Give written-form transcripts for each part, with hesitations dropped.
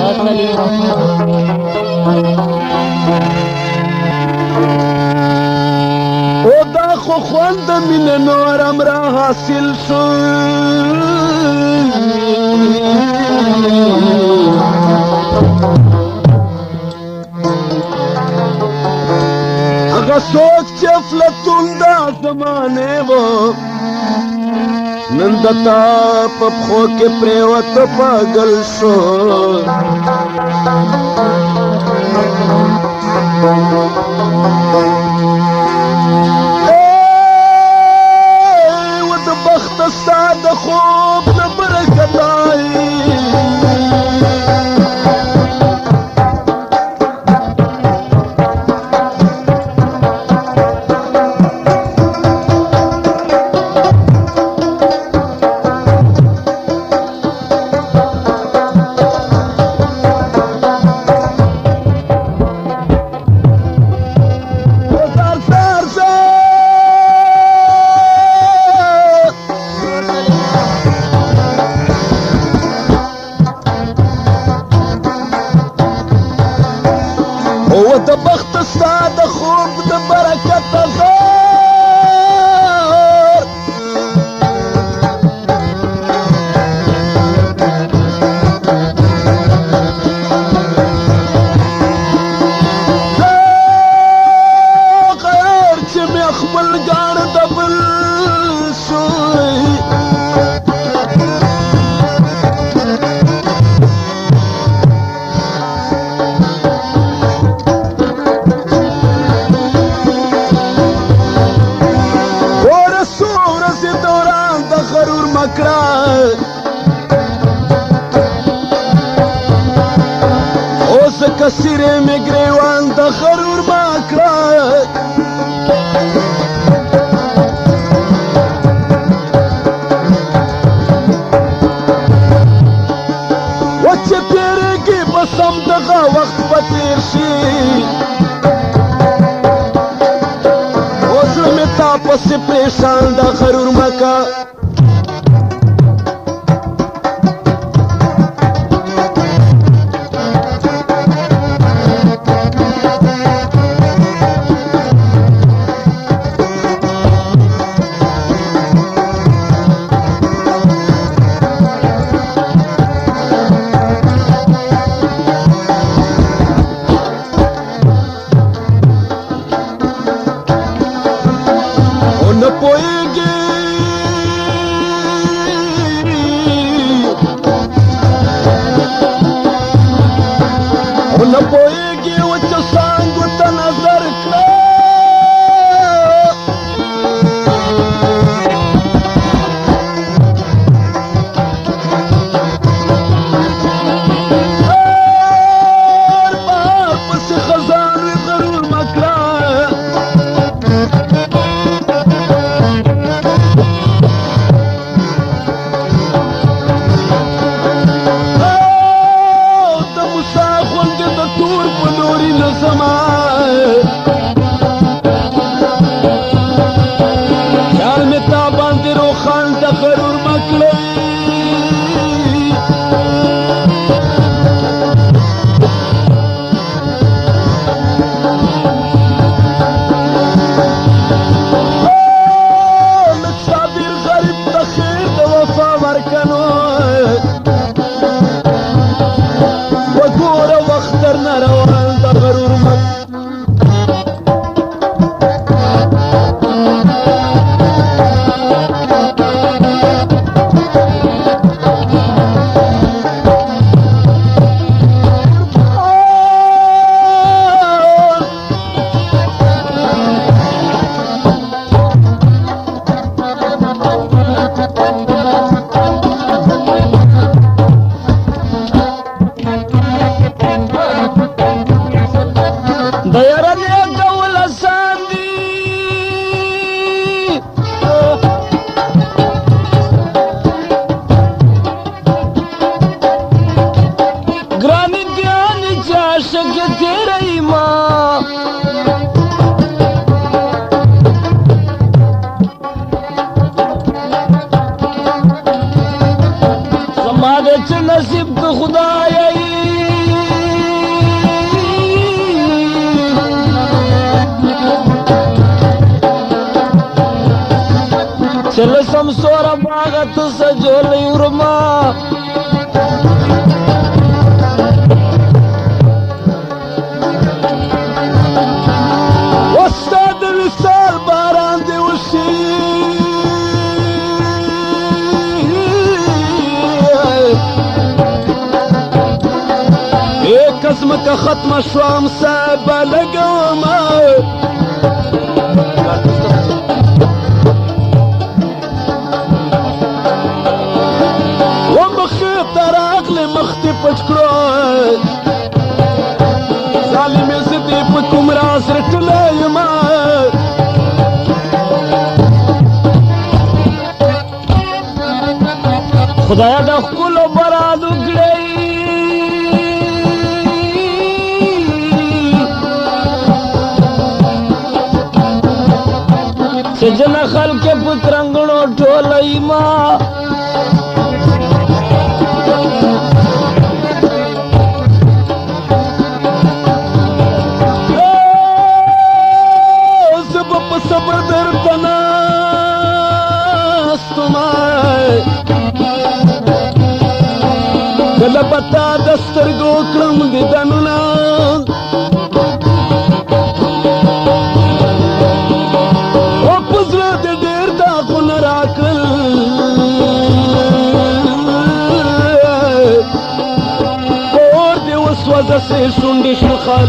او دا خو خوند مینه نورم را حاصل شو اگه سوک چې افلاطون دا زمانه و نن دتا په پښو کې پریوت پاگل شو و د بخت ستا د خوب نه برکت آئی و د بخت ستا د خوب د برکت زار غیر چې مې خپل ګاڼ د بل شوی غرور مکړه اوس کثیره مې ګریوان د غرور مکړه و چې تیرېږي بس همدغه وخت به تېر شي اوس مې تا پسې پریشان د غرور مکه نه پوهېږي او نه پوهېږي و چې څانګو ته نظر کړه هر بهار پسې خزان وي غرور مه کړه خیال مې تا باندې روښان د غرور مه کړئ لږ صابر غریب ته خیر د وفا ورکنو وګوره وخت درنه روان د غرور مه نصیب که خدای شمسور باغت سجولی ورما استاد وصال باران دی وشي ایک قسمت ختم شوام صاحب لگوما مختی پټ کړو ظالم زدی په کوم راز رټلای ما خدایا د خپل برادو ګړی سجن خلک پترنګړو ټولای ما صبر در تناستمای کله پتا دسترګو کړم دیدنونه او پزړه دې ډېر داغونه راکړل اور دې وسوځه سي شونډې شخال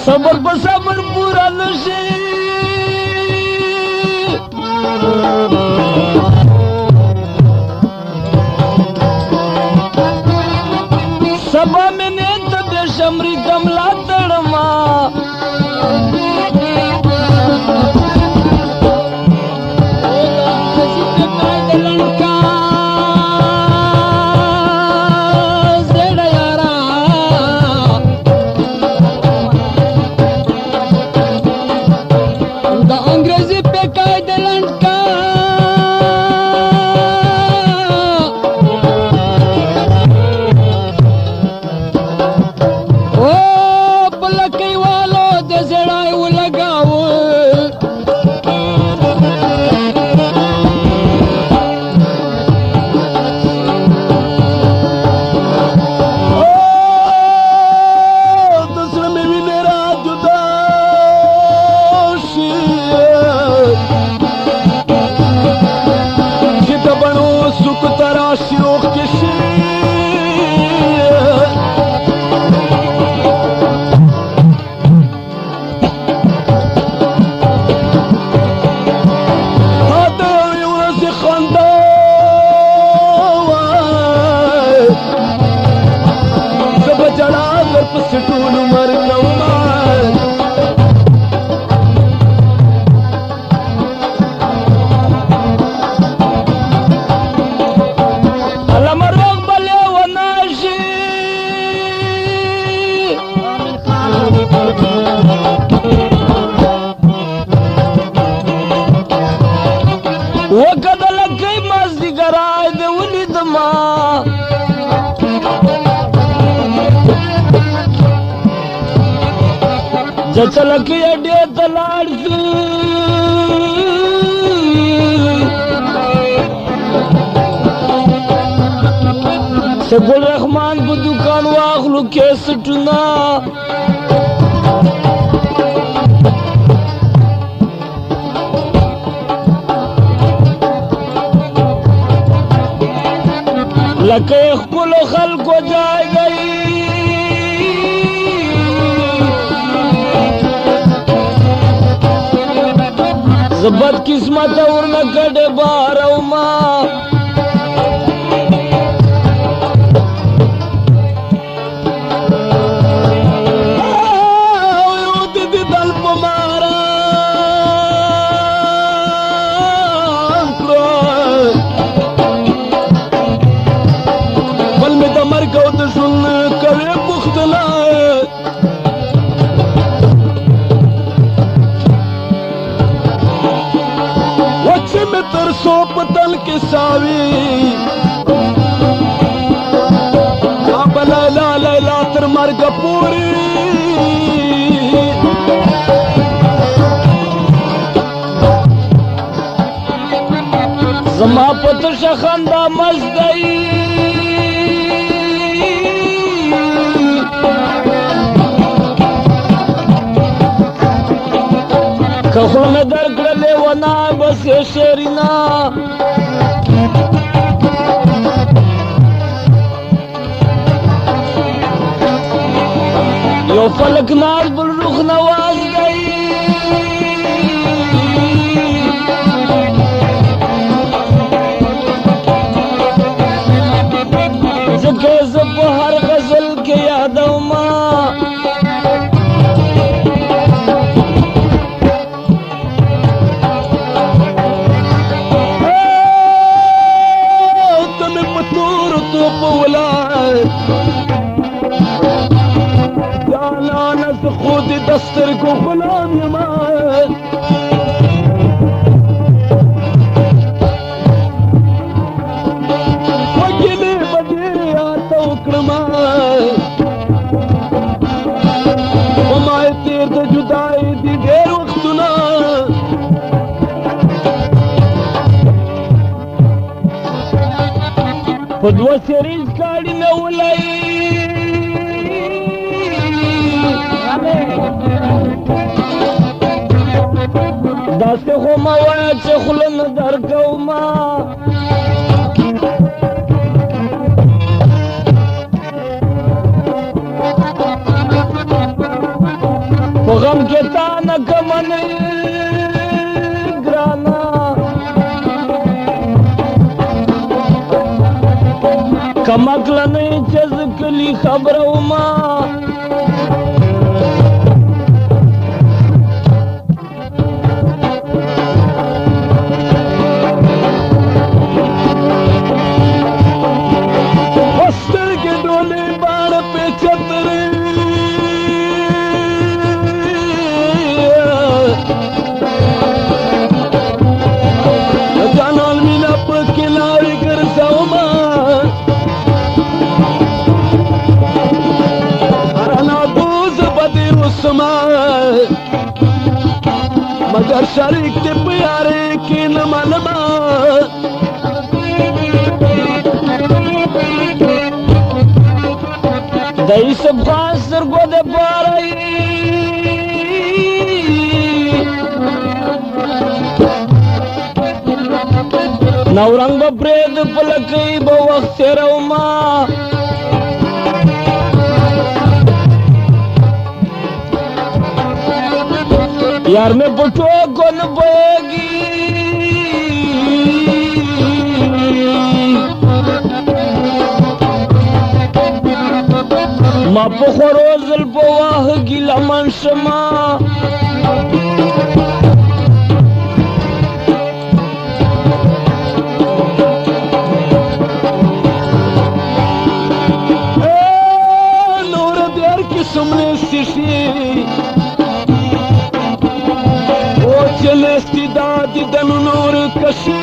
صبر په صبر پورا نشي سبا میں نے تب شمری کملا تڑما چلکی اڈے تلاڑ سے گل رحمان کو دکان واخلو کیسٹنا لکے خپل خلکو جائے گئی زبد قسمت اور نہ کڑے بارو ماں دی دل پو مارا بل میں دمر کو دشن کرے مختلا ترسو پتل کے ساوی اب لیلا لیلا تر مرگ پوری زما پتش خندا مزدئی کخون درکڑلے ونا بس شیرینا یو فلک ناز بل رخ نواز گئی زکے زب ہر غزل کے یادوں ماں تمہیں پتور تو پولا جانانت خود دستر کو غلام یمان وگلی بدیر آتا اکرمان ومائے تیر دا جدائی دی دیر وقتنا پدوا سیریز کاڑی میں اولائی داسته خو ما وایه چې خوله نه درکوما په غم کې تا نه کمنې ګرانا کمکله نه چې زه کلي خبره وما मगर शरीक ते प्यारे की न मनमा दई सब फासर को दे पारई नवरंग प्रेद पलकई बवक्त रौमा यार में पुटो कौन बोगी ما پخروزل پواه گیلا من شما نور دیر کی سمنے سیشی چلے استداد دن نور کشی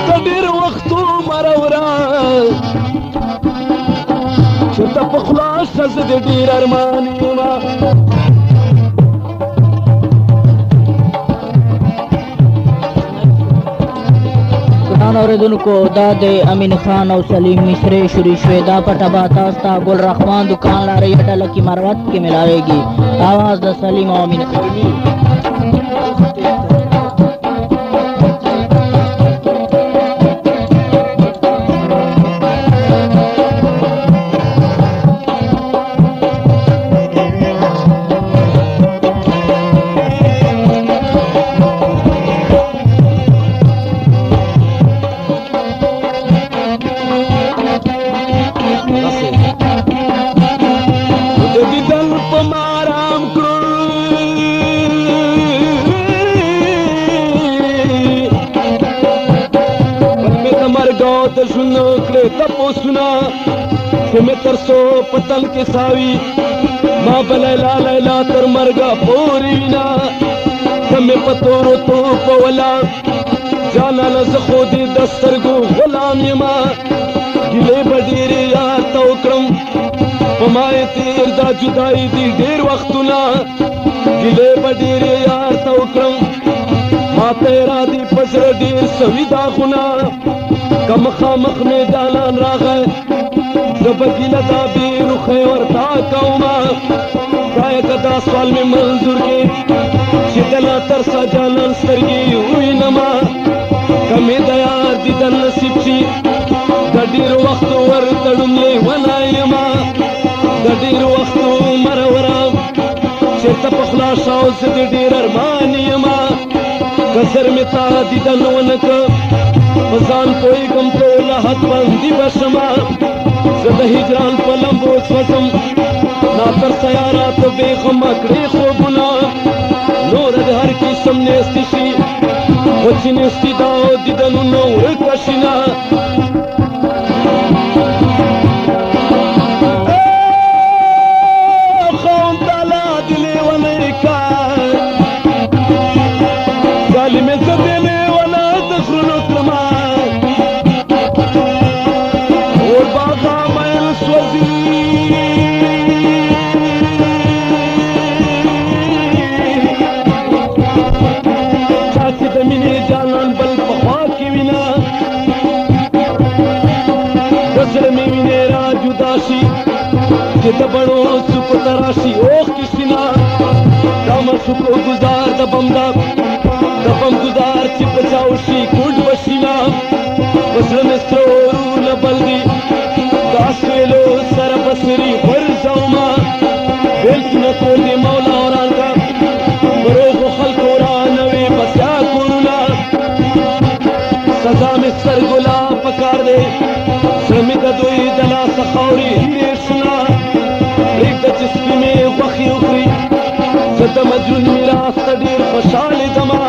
کدیر وقتو مرورا چھتا پخلاش سزد دیر ارمانی ما اوریدونکو دا د امین خان او سلیم مصری شروع شوې دا پټه به تاسو ته ګل رحمان دکان لارې ډله کې مروت کې ملاویږي آواز د سلیم او امین خان सुनो करे तपो सुना कि मैं तरसो पतन के सावी माँ बलैला लैला तर मरगा पोरीना तमें पतोरो तो पवला जाना लज खुदी दस्तर गो गुलाम यमा गिले बडीरे या तोक्रम پمای تیر دا جدائی دی ډیر وختونه ګلې به ډېرې یار ته وکړم ما تیرا دی پزړه ډېر سوي داغونه که مخامخ میدانان راغی زه به ګیله دا بې رخۍ ورته کومه خدایه که دا سوال مې منظور کړې چې د لا ترسه جانان سترګې ووینمه که مې د یار دیدن نصیب شي د ډېرو وختو ورته ډوملې ونه یمه د ډېرو وختو مروره چېرته په خلا شاو زه د ډېر ارمان یمه که زر مې تا دیدن ونه که په ځان پوهېږم ټوله حد بندي به شمه زه د هجران په لمبو سوځم ناترسه یاره ته بې غمه کړې خوبونه نوره د هر قسم نیستي شي خو چې نیستي دا دیدنونه ورکه شي نه چې د بڼو څوکو ته راشي اوښ کې سینا دا مشوکو ګزار د بم ګزار چې په چاو شي کوټ به شینا په زړه مې ستورونه بل دي دا سویلو سره به سري غورځومه بېلتونه ټول دې مولا وران کړه په روغو خلکو رانوي بسیا کورونه سزا مې سترګولا پکار دی زړه مې د دوی د لاسه خاورې هیرې شنه پرېږده چې سپي مې غوښې وخوري زه د مجنون میراث ته ډېر خوشحاله ځمه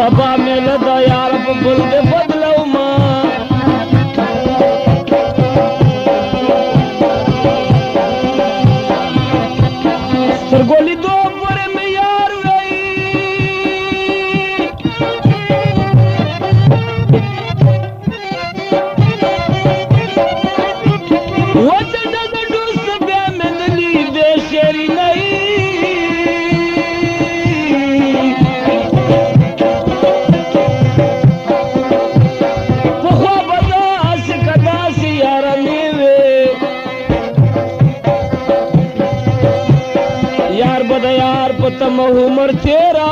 سبا میله دا یار په ګل دې بدلومه سترګو لیدو پورې مې یار وی وځه د دوست بیا مې نه لیدې شعري نه तम उमर तेरा